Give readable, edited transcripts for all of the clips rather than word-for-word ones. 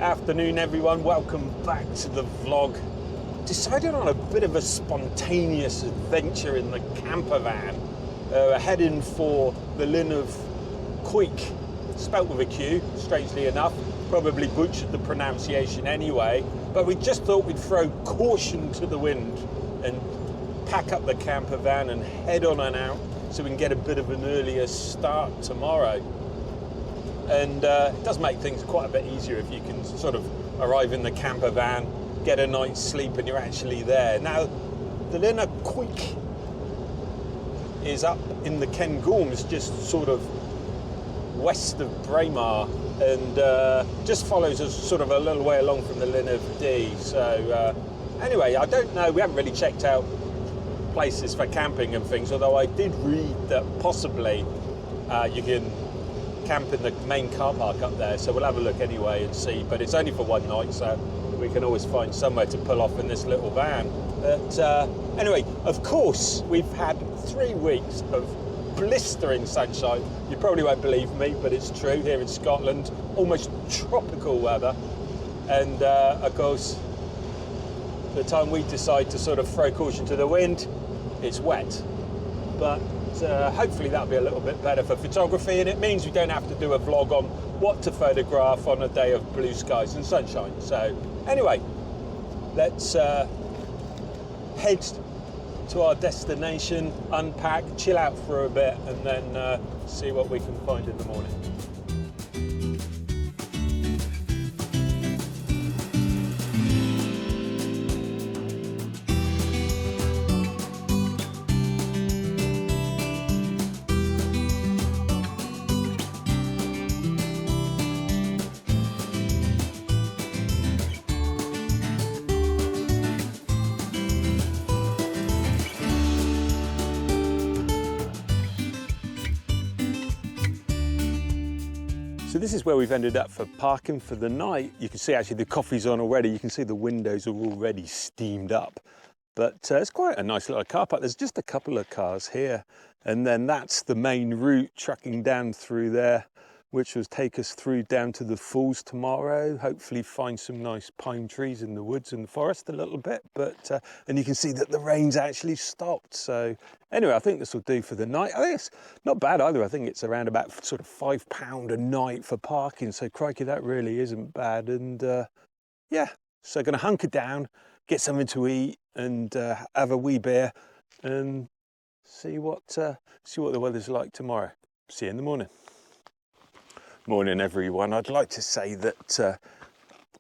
Afternoon everyone, welcome back to the vlog. Decided on a bit of a spontaneous adventure in the camper van. Heading for the Linn of Quoich, spelt with a Q, strangely enough. Probably butchered the pronunciation anyway, but we just thought we'd throw caution to the wind and pack up the camper van and head on and out so we can get a bit of an earlier start tomorrow. And it does make things quite a bit easier if you can sort of arrive in the camper van, get a night's sleep and you're actually there. Now, the Linn of Quoich is up in the Cairngorms, just sort of west of Braemar, and just follows us sort of a little way along from the Linn of Dee. So anyway, I don't know, we haven't really checked out places for camping and things, although I did read that possibly you can camp in the main car park up there, so we'll have a look anyway and see, but it's only for one night, so we can always find somewhere to pull off in this little van. But anyway, of course, we've had 3 weeks of blistering sunshine. You probably won't believe me, but it's true, here in Scotland, almost tropical weather. And of course, the time we decide to sort of throw caution to the wind, it's wet. But hopefully that'll be a little bit better for photography, and it means we don't have to do a vlog on what to photograph on a day of blue skies and sunshine. So anyway, let's head to our destination, unpack, chill out for a bit, and then see what we can find in the morning. So this is where we've ended up for parking for the night. You can see actually the coffee's on already. You can see the windows are already steamed up. But it's quite a nice little car park. There's just a couple of cars here. And then that's the main route trucking down through there, which will take us through down to the falls tomorrow. Hopefully find some nice pine trees in the woods and the forest a little bit. But and you can see that the rain's actually stopped. So anyway, I think this will do for the night. I think it's not bad either. I think it's around about sort of £5 a night for parking. So crikey, that really isn't bad. And yeah, so going to hunker down, get something to eat and have a wee beer and see what the weather's like tomorrow. See you in the morning. Morning everyone. I'd like to say that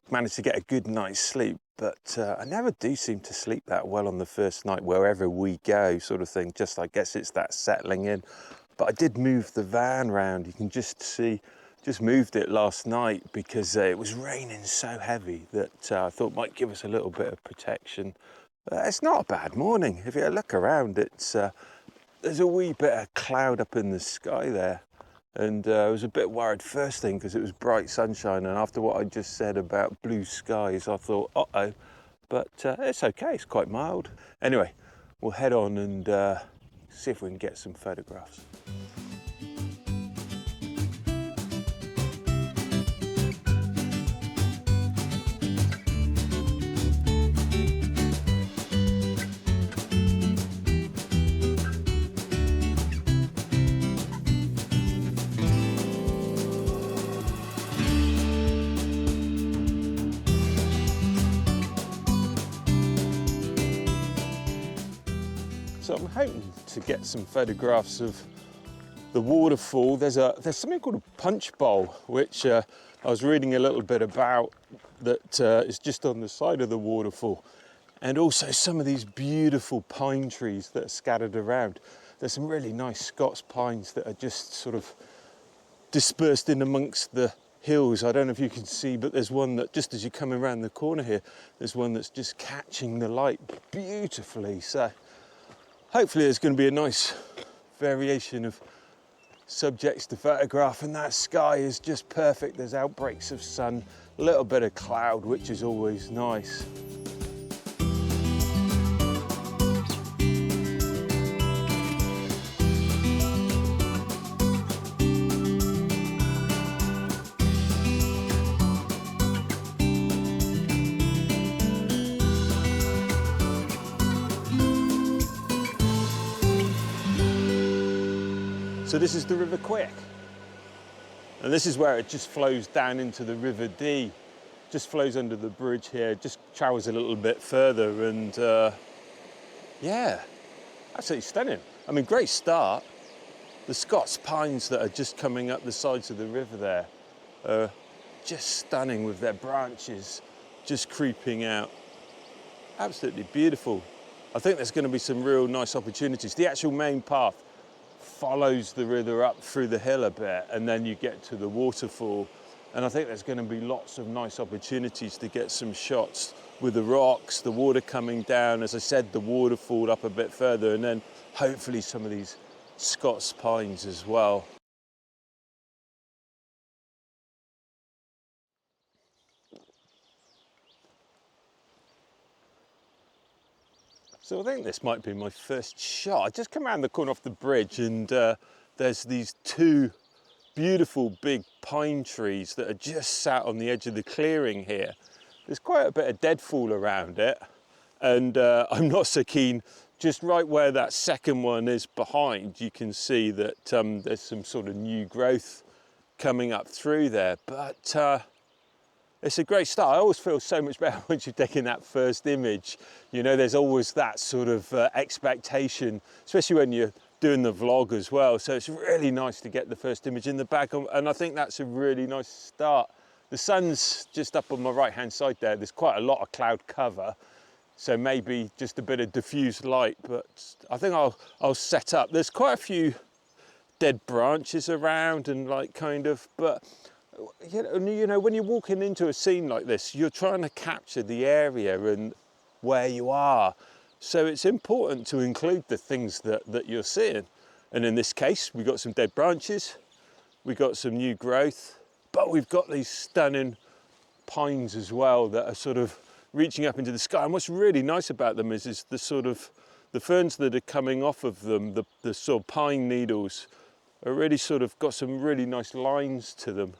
managed to get a good night's sleep, but I never do seem to sleep that well on the first night wherever we go, sort of thing. Just I guess it's that settling in. But I did move the van round. You can just see, just moved it last night because it was raining so heavy that I thought might give us a little bit of protection. It's not a bad morning. If you look around, it's there's a wee bit of cloud up in the sky there. And I was a bit worried first thing because it was bright sunshine, and after what I just said about blue skies, I thought, uh-oh, but it's okay, it's quite mild. Anyway, we'll head on and see if we can get some photographs. So I'm hoping to get some photographs of the waterfall. There's something called a Punchbowl, which I was reading a little bit about, that is just on the side of the waterfall. And also some of these beautiful pine trees that are scattered around. There's some really nice Scots pines that are just sort of dispersed in amongst the hills. I don't know if you can see, but there's one that just as you're coming around the corner here, there's one that's just catching the light beautifully. So hopefully there's going to be a nice variation of subjects to photograph, and that sky is just perfect. There's outbreaks of sun, a little bit of cloud, which is always nice. So this is the River Quoich. And this is where it just flows down into the River Dee. Just flows under the bridge here, just travels a little bit further, and yeah, absolutely stunning. I mean, great start. The Scots pines that are just coming up the sides of the river there are just stunning with their branches just creeping out. Absolutely beautiful. I think there's going to be some real nice opportunities. The actual main path follows the river up through the hill a bit, and then you get to the waterfall. And I think there's going to be lots of nice opportunities to get some shots with the rocks, the water coming down, as I said, the waterfall up a bit further, and then hopefully some of these Scots pines as well. So I think this might be my first shot. I just come around the corner off the bridge, and there's these two beautiful big pine trees that are just sat on the edge of the clearing here. There's quite a bit of deadfall around it, and I'm not so keen. Just right where that second one is behind, you can see that there's some sort of new growth coming up through there, but it's a great start. I always feel so much better once you've taken that first image. You know, there's always that sort of expectation, especially when you're doing the vlog as well. So it's really nice to get the first image in the back, and I think that's a really nice start. The sun's just up on my right-hand side there. There's quite a lot of cloud cover, so maybe just a bit of diffused light, but I think I'll set up. There's quite a few dead branches around and like kind of, but you know, when you're walking into a scene like this, you're trying to capture the area and where you are. So it's important to include the things that you're seeing. And in this case, we've got some dead branches, we've got some new growth, but we've got these stunning pines as well that are sort of reaching up into the sky. And what's really nice about them is the sort of, the ferns that are coming off of them, the sort of pine needles, are really sort of got some really nice lines to them.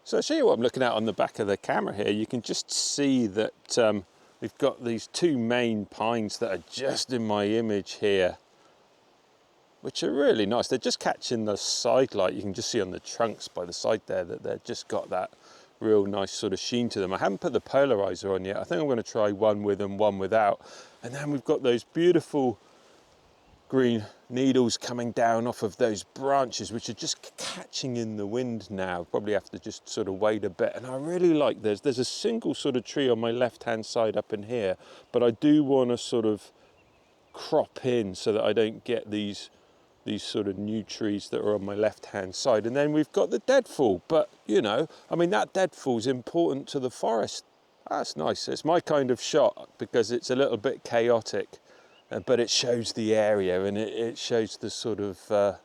So I'll show you what I'm looking at on the back of the camera here. You can just see that we've got these two main pines that are just in my image here, which are really nice. They're just catching the side light. You can just see on the trunks by the side there that they've just got that real nice sort of sheen to them. I haven't put the polarizer on yet. I think I'm going to try one with and one without. And then we've got those beautiful green needles coming down off of those branches, which are just catching in the wind now. Probably have to just sort of wait a bit. And I really like this. There's a single sort of tree on my left-hand side up in here, but I do want to sort of crop in so that I don't get these sort of new trees that are on my left-hand side. And then we've got the deadfall, but you know, I mean, that deadfall is important to the forest. That's nice. It's my kind of shot because it's a little bit chaotic, but it shows the area and it shows the sort of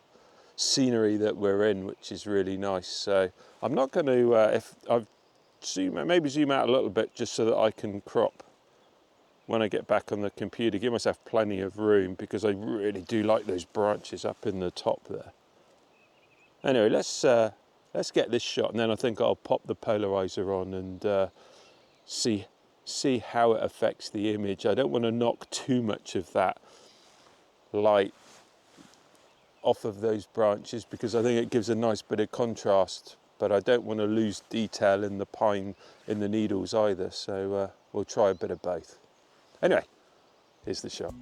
scenery that we're in, which is really nice. So I'm not going to, if I maybe zoom out a little bit just so that I can crop when I get back on the computer, give myself plenty of room, because I really do like those branches up in the top there. Anyway, let's get this shot, and then I think I'll pop the polarizer on and see how it affects the image. I don't want to knock too much of that light off of those branches because I think it gives a nice bit of contrast, but I don't want to lose detail in the pine, in the needles either, so we'll try a bit of both. Anyway, here's the shot.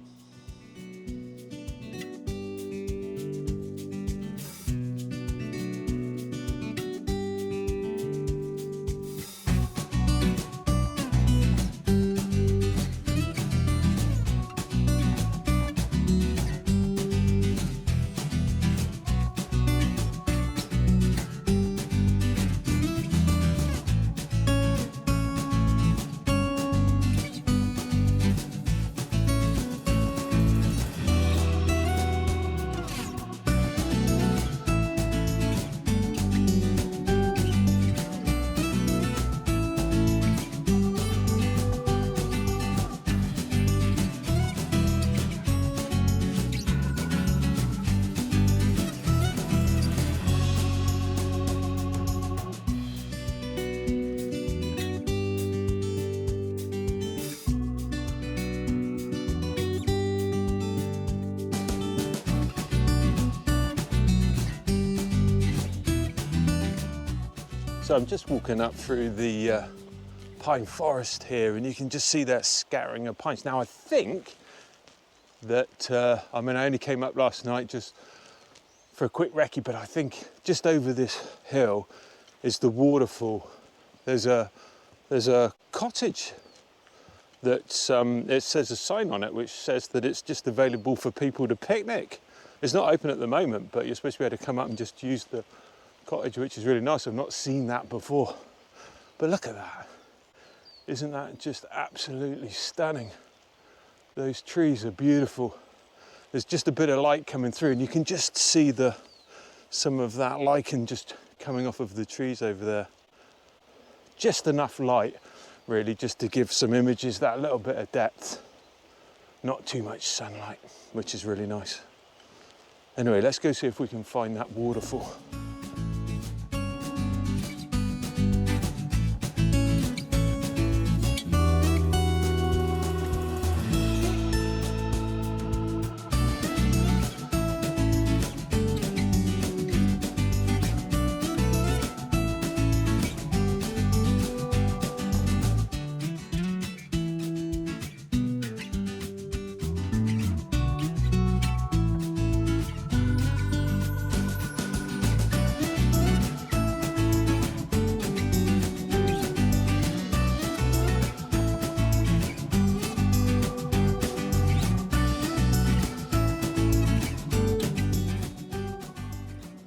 So I'm just walking up through the pine forest here, and you can just see that scattering of pines. Now I think that, I mean, I only came up last night just for a quick recce, but I think just over this hill is the waterfall. There's a cottage that's, it says a sign on it which says that it's just available for people to picnic. It's not open at the moment, but you're supposed to be able to come up and just use the cottage, which is really nice. I've not seen that before. But look at that. Isn't that just absolutely stunning? Those trees are beautiful. There's just a bit of light coming through, and you can just see some of that lichen just coming off of the trees over there. Just enough light, really, just to give some images that little bit of depth. Not too much sunlight, which is really nice. Anyway, let's go see if we can find that waterfall.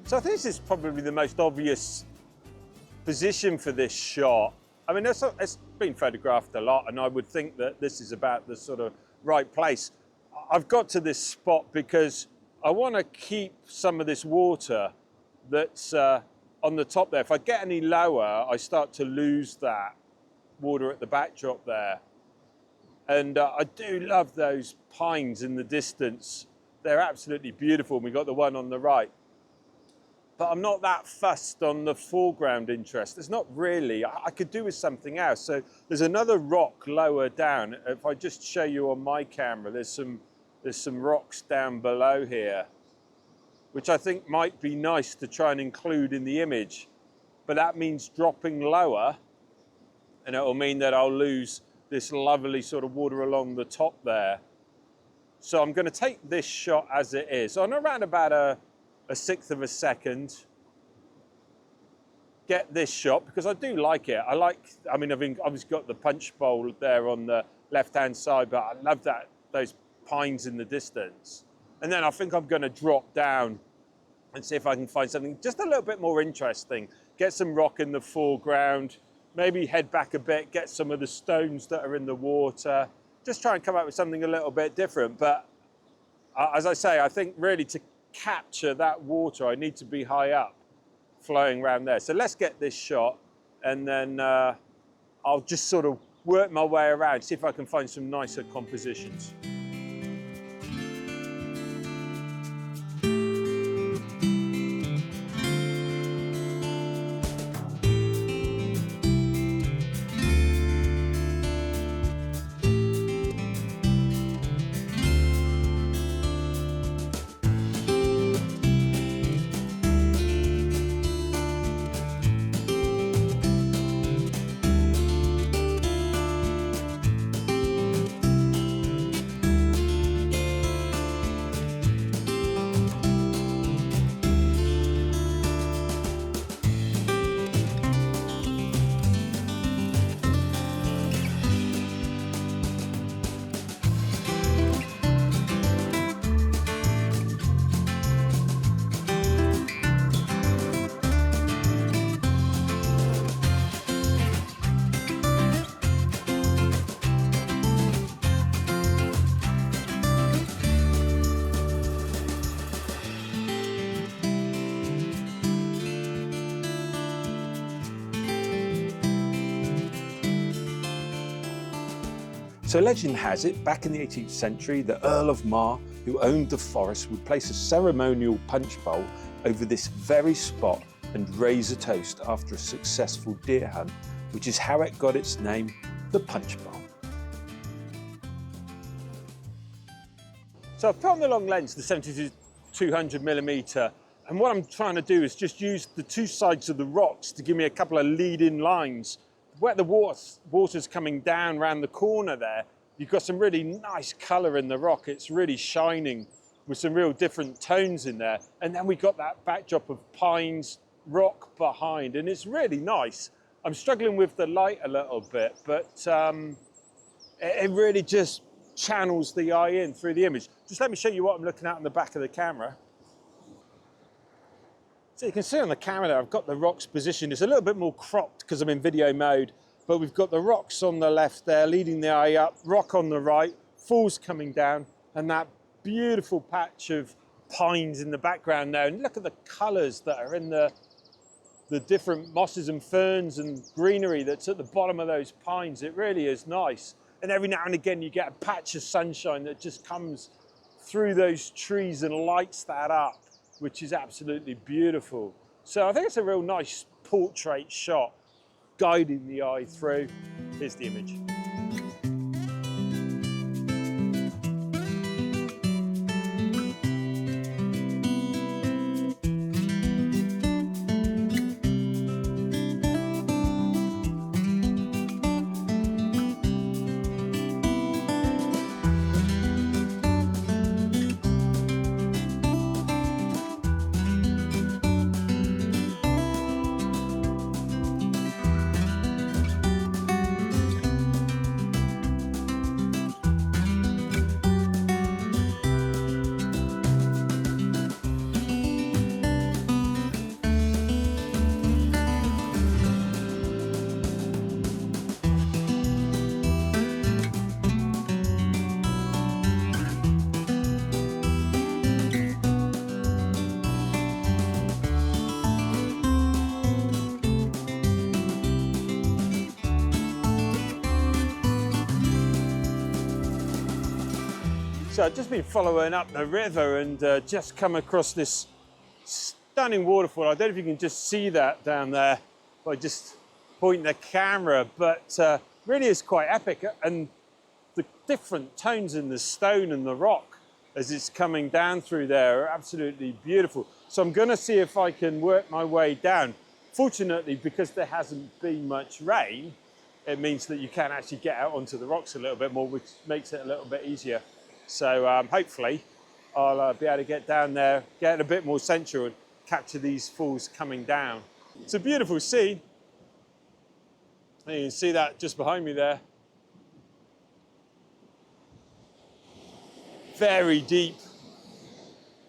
So I think this is probably the most obvious position for this shot. I mean, it's been photographed a lot, and I would think that this is about the sort of right place. I've got to this spot because I want to keep some of this water that's on the top there. If I get any lower, I start to lose that water at the backdrop there. And I do love those pines in the distance. They're absolutely beautiful. We've got the one on the right. But I'm not that fussed on the foreground interest. There's not really. I could do with something else. So there's another rock lower down. If I just show you on my camera, there's some rocks down below here, which I think might be nice to try and include in the image. But that means dropping lower, and it'll mean that I'll lose this lovely sort of water along the top there. So I'm going to take this shot as it is. On around about a sixth of a second, get this shot, because I do like it. I mean, I've obviously got the Punchbowl there on the left-hand side, but I love those pines in the distance. And then I think I'm going to drop down and see if I can find something just a little bit more interesting. Get some rock in the foreground, maybe head back a bit, get some of the stones that are in the water, just try and come up with something a little bit different. But as I say, I think really to capture that water, I need to be high up, flowing around there. So let's get this shot, and then I'll just sort of work my way around, see if I can find some nicer compositions. So legend has it, back in the 18th century, the Earl of Mar, who owned the forest, would place a ceremonial punch bowl over this very spot and raise a toast after a successful deer hunt, which is how it got its name, the Punchbowl. So I've put on the long lens, the 70 to 200mm, And what I'm trying to do is just use the two sides of the rocks to give me a couple of lead-in lines. Where the water's coming down around the corner there, you've got some really nice colour in the rock. It's really shining with some real different tones in there. And then we got that backdrop of pines, rock behind, and it's really nice. I'm struggling with the light a little bit, but it really just channels the eye in through the image. Just let me show you what I'm looking at on the back of the camera. So you can see on the camera there, I've got the rocks positioned. It's a little bit more cropped because I'm in video mode, but we've got the rocks on the left there, leading the eye up, rock on the right, falls coming down, and that beautiful patch of pines in the background there. And look at the colours that are in the different mosses and ferns and greenery that's at the bottom of those pines. It really is nice. And every now and again, you get a patch of sunshine that just comes through those trees and lights that up, which is absolutely beautiful. So I think it's a real nice portrait shot, guiding the eye through. Here's the image. So I've just been following up the river and just come across this stunning waterfall. I don't know if you can just see that down there by just pointing the camera, but really is quite epic. And the different tones in the stone and the rock as it's coming down through there are absolutely beautiful. So I'm going to see if I can work my way down. Fortunately, because there hasn't been much rain, it means that you can actually get out onto the rocks a little bit more, which makes it a little bit easier. So hopefully I'll be able to get down there, get a bit more central and capture these falls coming down. It's a beautiful scene. And you can see that just behind me there. Very deep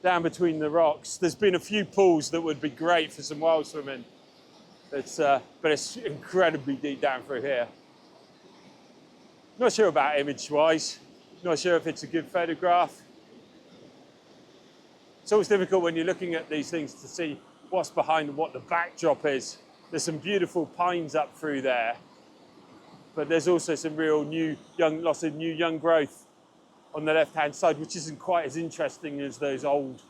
down between the rocks. There's been a few pools that would be great for some wild swimming. But it's incredibly deep down through here. Not sure about image-wise. Not sure if it's a good photograph. It's always difficult when you're looking at these things to see what's behind and what the backdrop is. There's some beautiful pines up through there, but there's also some real lots of new young growth on the left-hand side, which isn't quite as interesting as those old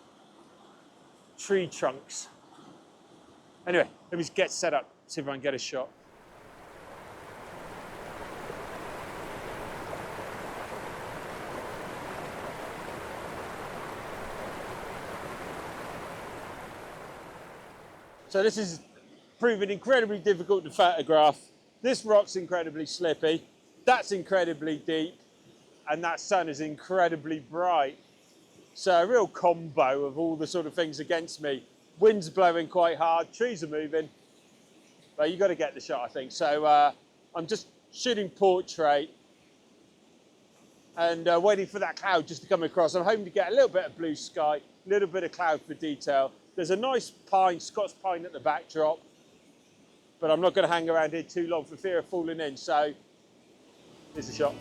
tree trunks. Anyway, let me just get set up, see if I can get a shot. So this is proving incredibly difficult to photograph. This rock's incredibly slippy, that's incredibly deep, and that sun is incredibly bright. So a real combo of all the sort of things against me. Wind's blowing quite hard, trees are moving, but you've got to get the shot, I think. So I'm just shooting portrait and waiting for that cloud just to come across. I'm hoping to get a little bit of blue sky, a little bit of cloud for detail. There's a nice pine, Scots pine at the backdrop, but I'm not going to hang around here too long for fear of falling in. So here's the shot.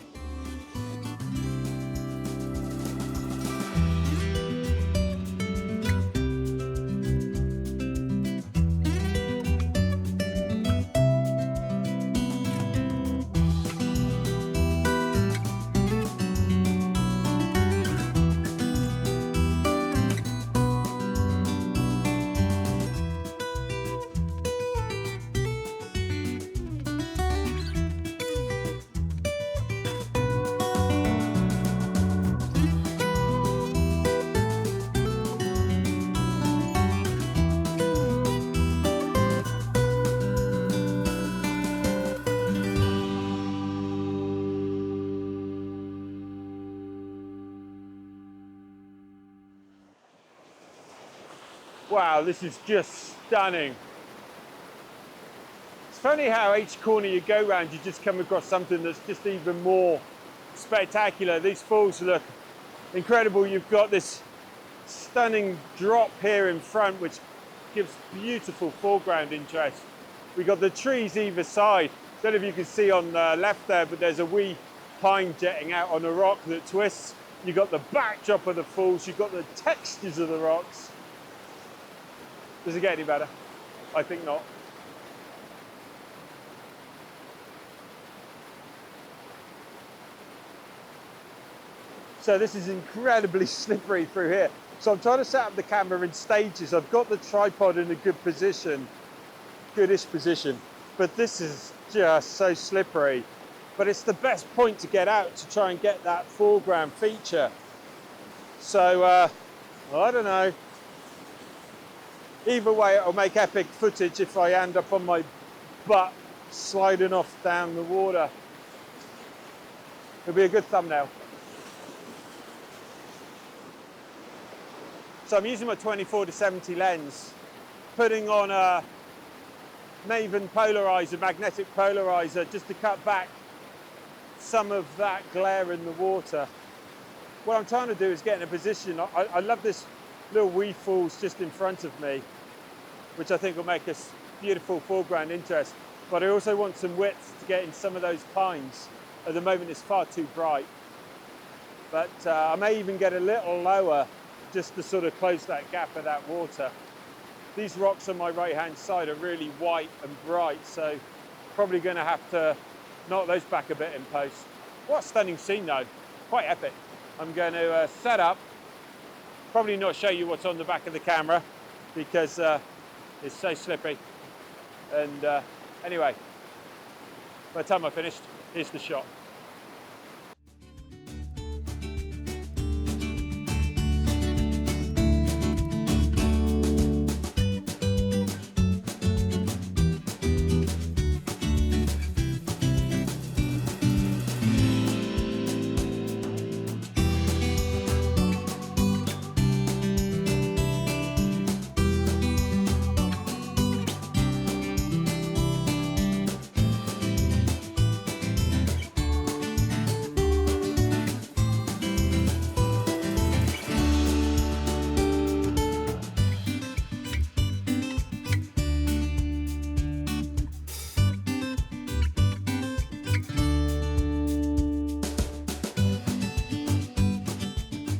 Wow, this is just stunning. It's funny how each corner you go round, you just come across something that's just even more spectacular. These falls look incredible. You've got this stunning drop here in front, which gives beautiful foreground interest. We've got the trees either side. I don't know if you can see on the left there, but there's a wee pine jetting out on a rock that twists. You've got the backdrop of the falls. You've got the textures of the rocks. Does it get any better? I think not. So this is incredibly slippery through here. So I'm trying to set up the camera in stages. I've got the tripod in a good position, goodish position, but this is just so slippery. But it's the best point to get out to try and get that foreground feature. So, I don't know. Either way, it'll make epic footage if I end up on my butt sliding off down the water. It'll be a good thumbnail. So I'm using my 24-70 lens, putting on a Maven polarizer, magnetic polarizer, just to cut back some of that glare in the water. What I'm trying to do is get in a position, I love this little wee falls just in front of me, which I think will make us beautiful foreground interest. But I also want some width to get in some of those pines. At the moment it's far too bright. But I may even get a little lower just to sort of close that gap of that water. These rocks on my right hand side are really white and bright, so probably going to have to knock those back a bit in post. What a stunning scene though, quite epic. I'm going to set up, probably not show you what's on the back of the camera because it's so slippery. And anyway, by the time I finished, here's the shot.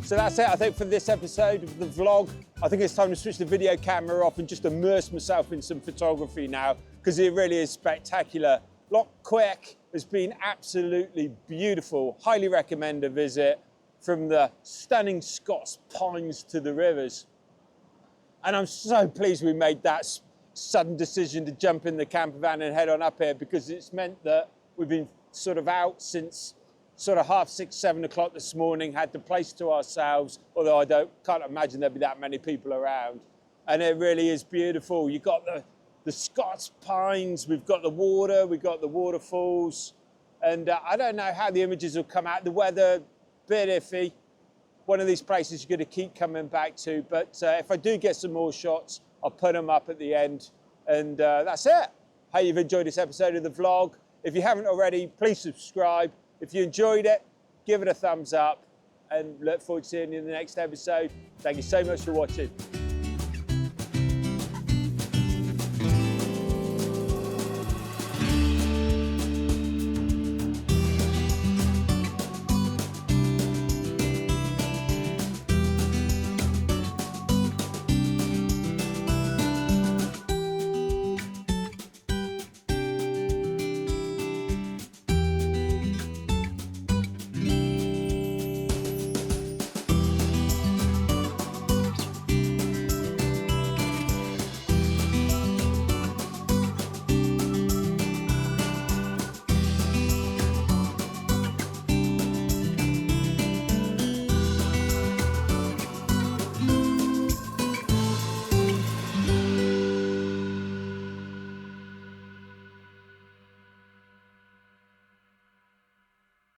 So that's it, I think, for this episode of the vlog. I think it's time to switch the video camera off and just immerse myself in some photography now, because it really is spectacular. Loch Quoich has been absolutely beautiful. Highly recommend a visit, from the stunning Scots pines to the rivers. And I'm so pleased we made that sudden decision to jump in the camper van and head on up here, because it's meant that we've been sort of out since sort of 6:30, 7 o'clock this morning, had the place to ourselves, although I can't imagine there'll be that many people around. And it really is beautiful. You've got the Scots pines, we've got the water, we've got the waterfalls, and I don't know how the images will come out. The weather, bit iffy. One of these places you're going to keep coming back to, but if I do get some more shots, I'll put them up at the end. And that's it. Hope you've enjoyed this episode of the vlog. If you haven't already, please subscribe. If you enjoyed it, give it a thumbs up, and look forward to seeing you in the next episode. Thank you so much for watching.